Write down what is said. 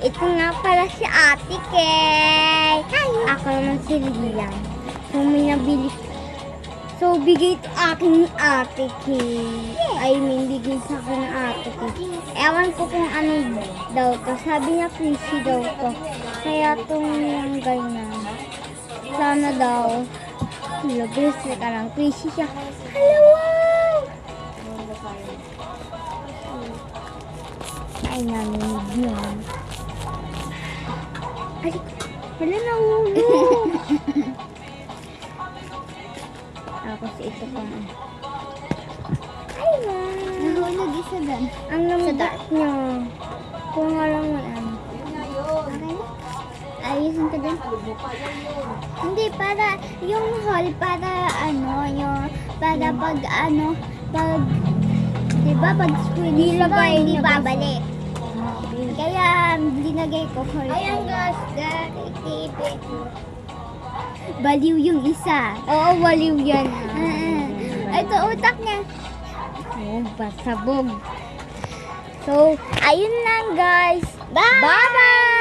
Ito nga pala si Ate Kay. Ako naman si Liam. So, may nabili. So, bigay ito akin ni Ate Kay. I mean, bigay sa akin ng Ate Kay. Ewan ko kung ano daw to. Sabi niya fishy daw to. Kaya itong yung ganyan. Sana daw. Lagos na ka lang. Fishy siya. Hello! Ay, naminig yun. Ay, wala na ulo. Tapos ito pa. Ay, ma. Nahulog isa doon. Ang lambot niya. Kung nga lang ano. Okay na? Ayusin ko din. Hindi, para yung hole, para ano, yung, para pag ano, pag, diba, pag squeeze mo, hindi babalik. Kaya, linagay ko hole. Ayan, guys. Baliw yung isa. Oo, waliw yan. Ito, utak niya. Oh, pasabog. So, ayun lang guys. Bye! Bye-bye!